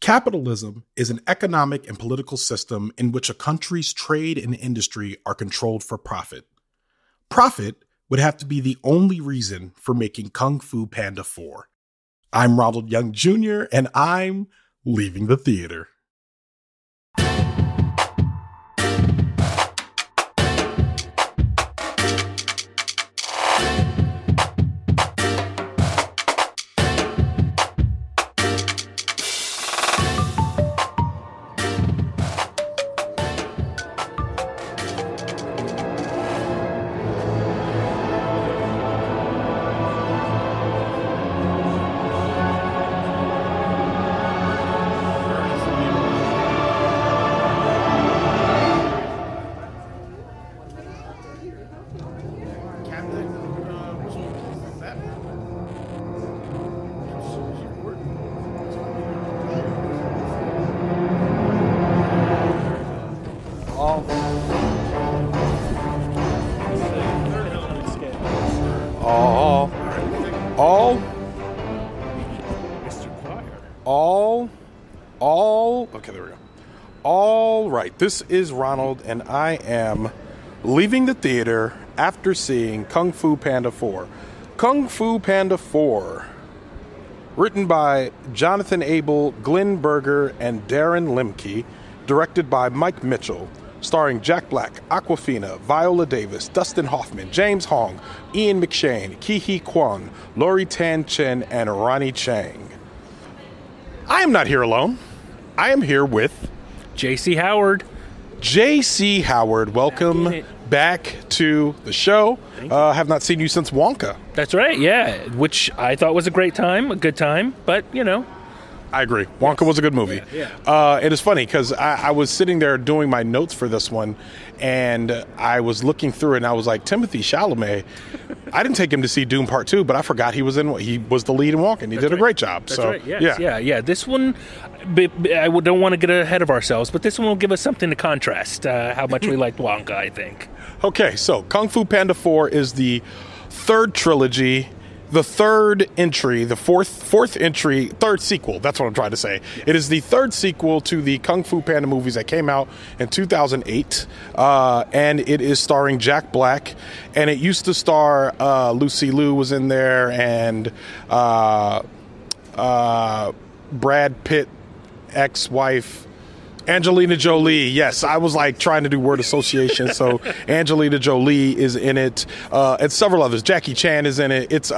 Capitalism is an economic and political system in which a country's trade and industry are controlled for profit. Profit would have to be the only reason for making Kung Fu Panda 4. I'm Ronald Young Jr., and I'm leaving the theater. Okay, there we go. All right, this is Ronald, and I am leaving the theater after seeing Kung Fu Panda 4. Kung Fu Panda 4, written by Jonathan Aibel, Glenn Berger, and Darren Lemke, directed by Mike Mitchell, starring Jack Black, Awkwafina, Viola Davis, Dustin Hoffman, James Hong, Ian McShane, Ke Quan, Lori Tan Chinn, and Ronny Chieng. I am not here alone. I am here with J.C. Howard. J.C. Howard, welcome back to the show. Have not seen you since Wonka. That's right, yeah, which I thought was a great time, a good time, but, you know. I agree. Wonka was a good movie. Yeah. It is funny because I was sitting there doing my notes for this one, and I was looking through it, and I was like, Timothée Chalamet, I didn't take him to see Dune Part 2, but I forgot he was the lead in Wonka, and he did a great job. That's right, yes. Yeah. This one, I don't want to get ahead of ourselves, but this one will give us something to contrast how much we liked Wonka, I think. Okay, so Kung Fu Panda 4 is the third trilogy. The third entry, the fourth entry, third sequel, that's what I'm trying to say. It is the third sequel to the Kung Fu Panda movies that came out in 2008, and it is starring Jack Black, and it used to star Lucy Liu was in there, and Brad Pitt, ex-wife, Angelina Jolie. Yes, I was like trying to do word association. So Angelina Jolie is in it, and several others. Jackie Chan is in it. It's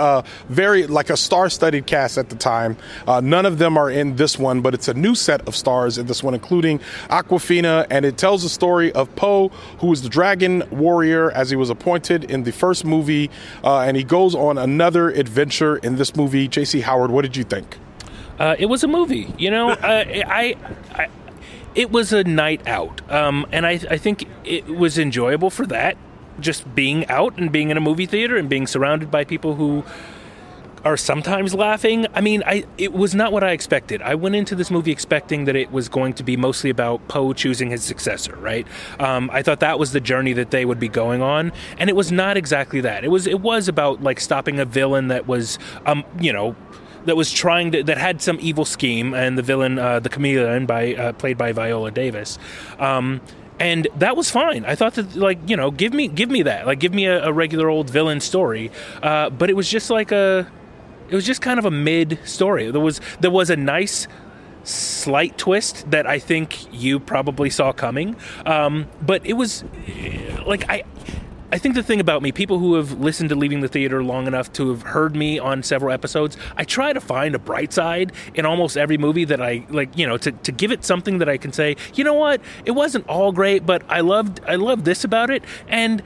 very like a star-studded cast at the time. None of them are in this one, but it's a new set of stars in this one, including Awkwafina, and it tells the story of Po, who was the dragon warrior as he was appointed in the first movie, and he goes on another adventure in this movie. J.C. Howard, what did you think? It was a movie. You know, It was a night out, and I think it was enjoyable for that, just being out and being in a movie theater and being surrounded by people who are sometimes laughing. I mean, it was not what I expected. I went into this movie expecting that it was going to be mostly about Poe choosing his successor, right? I thought that was the journey that they would be going on, and it was not exactly that. It was about, like, stopping a villain that was, that was that had some evil scheme, and the villain, the chameleon, played by Viola Davis, and that was fine. I thought that, give me that, like, give me a regular old villain story, but it was just kind of a mid story. There was a nice slight twist that I think you probably saw coming, but it was like I think the thing about me, people who have listened to Leaving the Theater long enough to have heard me on several episodes, I try to find a bright side in almost every movie that I like, to give it something that I can say, you know what, it wasn't all great, but I loved this about it, and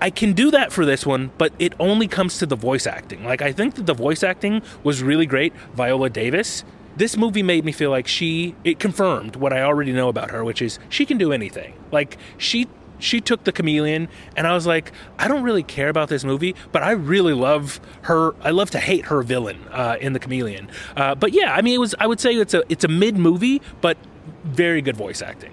I can do that for this one, but it only comes to the voice acting. Like, I think that the voice acting was really great. Viola Davis, this movie made me feel like it confirmed what I already know about her, which is she can do anything. Like, she took the chameleon, and I was like, I don't really care about this movie, but I really love her. I love to hate her villain in the chameleon. But yeah, I mean, I would say it's a mid movie, but very good voice acting.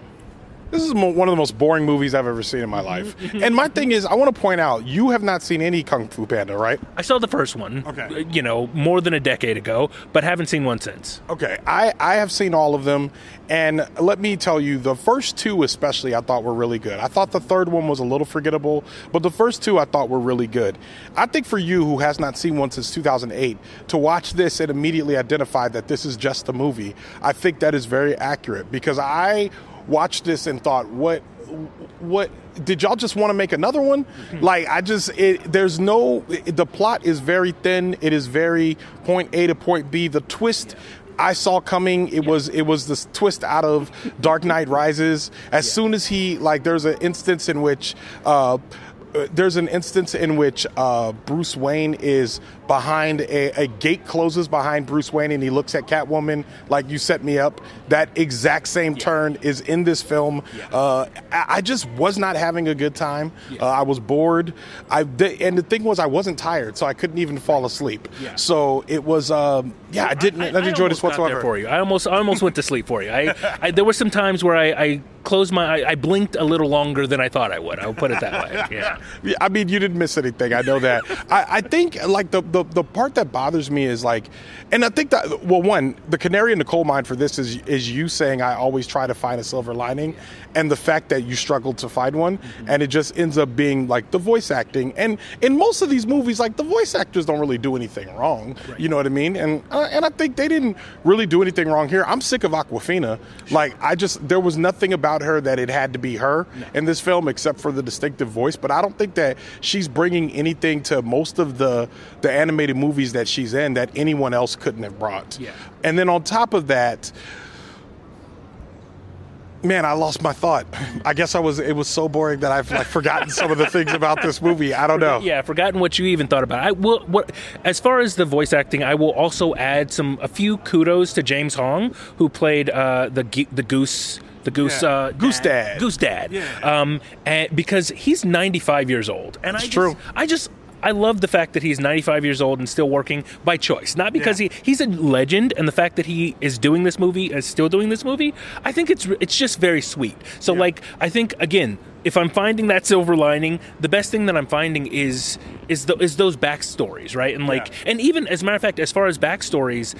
This is one of the most boring movies I've ever seen in my life. And my thing is, I want to point out, you have not seen any Kung Fu Panda, right? I saw the first one, more than a decade ago, but haven't seen one since. Okay, I have seen all of them, and let me tell you, the first two especially I thought were really good. I thought the third one was a little forgettable, but the first two I thought were really good. I think for you, who has not seen one since 2008, to watch this and immediately identify that this is just a movie, I think that is very accurate, because I watched this and thought, what did y'all just want to make another one? Like, the plot is very thin. It is very point A to point B. The twist I saw coming, it was this twist out of Dark Knight Rises. As soon as there's an instance in which Bruce Wayne is behind a gate closes behind Bruce Wayne, and he looks at Catwoman like, you set me up. That exact same turn is in this film. I just was not having a good time. I was bored. And the thing was, I wasn't tired, so I couldn't even fall asleep. So it was, I didn't enjoy this whatsoever. For you, I almost went to sleep for you. I there were some times where I closed I blinked a little longer than I thought I would. I'll put it that way. Yeah. I mean, you didn't miss anything. I know that. I think like the part that bothers me is like, and I think that, well, one, the canary in the coal mine for this is you saying I always try to find a silver lining, and the fact that you struggled to find one, and it just ends up being like the voice acting. And in most of these movies, like, the voice actors don't really do anything wrong. Right. You know what I mean? And I think they didn't really do anything wrong here. I'm sick of Awkwafina. Like, there was nothing about her that it had to be her in this film, except for the distinctive voice. But I don't think that she's bringing anything to most of the animated movies that she's in that anyone else couldn't have brought. Yeah. And then on top of that, man, I lost my thought. I guess it was so boring that I've forgotten some of the things about this movie. I don't know. Yeah, forgotten what you even thought about it. As far as the voice acting, I will also add a few kudos to James Hong, who played the Goose. Goose Dad. Yeah. And because he's 95 years old, and true. I love the fact that he's 95 years old and still working by choice, not because he's a legend. And the fact that he is still doing this movie, I think it's just very sweet. So I think, again, if I'm finding that silver lining, the best thing that I'm finding is those backstories, right? And and even, as a matter of fact, as far as backstories,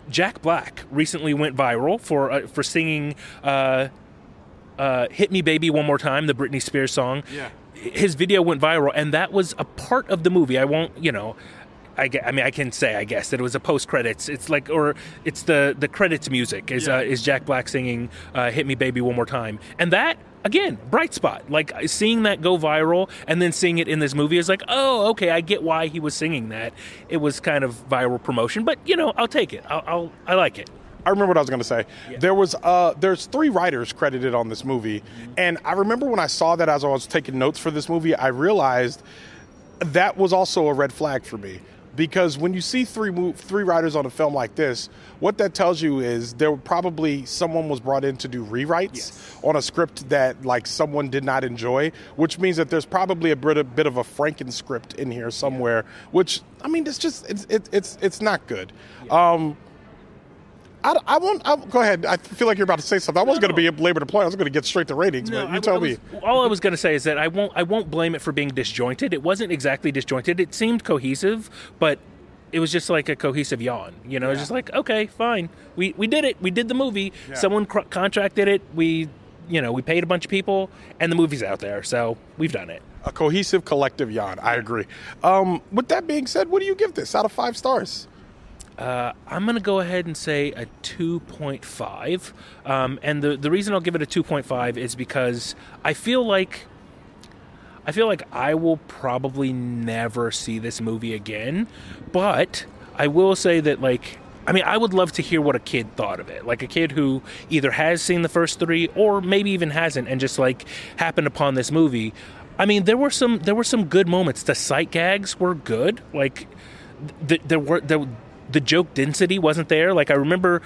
Jack Black recently went viral for singing "Hit Me Baby One More Time," the Britney Spears song. Yeah. His video went viral, and that was a part of the movie. I won't, I can say, I guess, that it was a post-credits. It's it's the credits music is Jack Black singing "Hit Me Baby One More Time," and that, again, bright spot. Like, seeing that go viral and then seeing it in this movie is like, oh, okay, I get why he was singing that. It was kind of viral promotion, but I'll take it. I like it. I remember what I was going to say. Yeah. There's 3 writers credited on this movie, and I remember when I saw that as I was taking notes for this movie, I realized that was also a red flag for me. Because when you see three writers on a film like this, what that tells you is there probably someone was brought in to do rewrites on a script that someone did not enjoy, which means that there's probably a bit of a Franken script in here somewhere. Which, I mean, it's not good. Yeah. I'll go ahead. I feel like you're about to say something. I wasn't going to be labor to point. I was going to get straight to ratings, but you tell me. All I was going to say is that I won't blame it for being disjointed. It wasn't exactly disjointed. It seemed cohesive, but it was just like a cohesive yawn. It was just like, okay, fine. We did it. We did the movie. Yeah. Someone contracted it. We paid a bunch of people, and the movie's out there, so we've done it. A cohesive collective yawn. I agree. With that being said, what do you give this out of 5 stars? I'm going to go ahead and say a 2.5. And the reason I'll give it a 2.5 is because I feel like I will probably never see this movie again. But I will say that, I would love to hear what a kid thought of it. Like a kid who either has seen the first 3 or maybe even hasn't, and just happened upon this movie. I mean, there were some good moments. The sight gags were good. The joke density wasn't there. I remember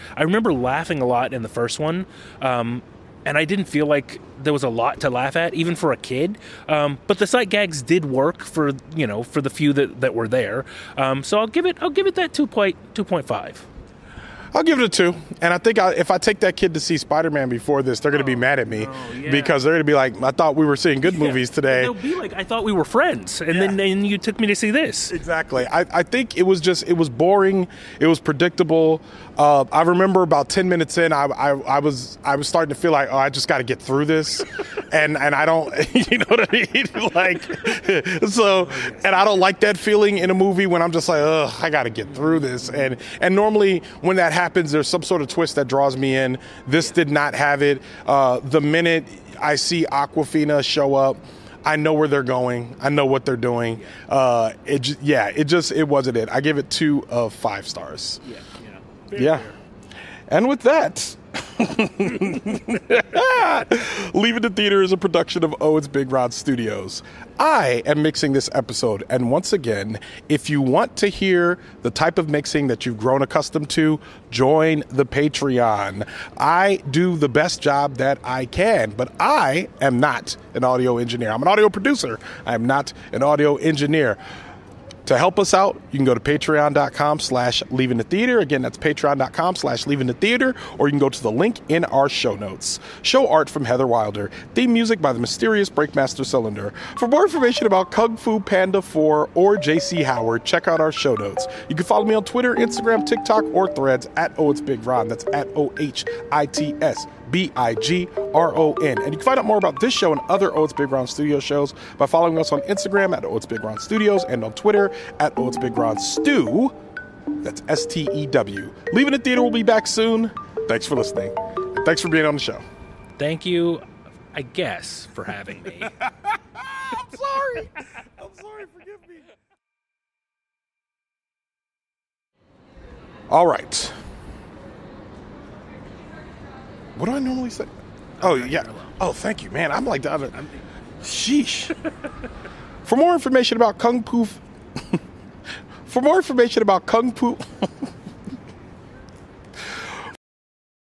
laughing a lot in the first one, and I didn't feel like there was a lot to laugh at, even for a kid. But the sight gags did work for the few that were there. So I'll give it that 2.5. I'll give it a 2. And I think if I take that kid to see Spider-Man before this, they're going to be mad at me because they're going to be like, I thought we were seeing good movies today. They'll be like, I thought we were friends. And then you took me to see this. Exactly. I think it was boring. It was predictable. I remember about 10 minutes in, I was starting to feel like, I just got to get through this. and I don't, you know what I mean? Like, and I don't like that feeling in a movie when I'm just like, I got to get through this. And normally when that happens, there's some sort of twist that draws me in. This did not have it. The minute I see Awkwafina show up, I know where they're going. I know what they're doing. It wasn't it. I give it 2 of 5 stars. Yeah. And with that, Leaving the Theater is a production of OhitsBigRon Studios. I am mixing this episode, and once again, if you want to hear the type of mixing that you've grown accustomed to, join the Patreon. I do the best job that I can, but I am not an audio engineer. I'm an audio producer. I am not an audio engineer. To help us out, you can go to patreon.com/leavingthetheater. Again, that's patreon.com/leavingthetheater, or you can go to the link in our show notes. Show art from Heather Wilder. Theme music by the mysterious Breakmaster Cylinder. For more information about Kung Fu Panda 4 or J.C. Howard, check out our show notes. You can follow me on Twitter, Instagram, TikTok, or Threads at OhitsBigRon. That's at OhitsBigRon. And you can find out more about this show and other OhitsBigRon Studio shows by following us on Instagram at OhitsBigRon Studios and on Twitter at OhitsBigRon Stew. That's STEW. Leaving the Theater will be back soon. Thanks for listening. Thanks for being on the show. Thank you, I guess, for having me. I'm sorry. Forgive me. All right. What do I normally say? Oh, yeah. Oh, thank you, man. I'm like the other. Sheesh. For more information about Kung Fu...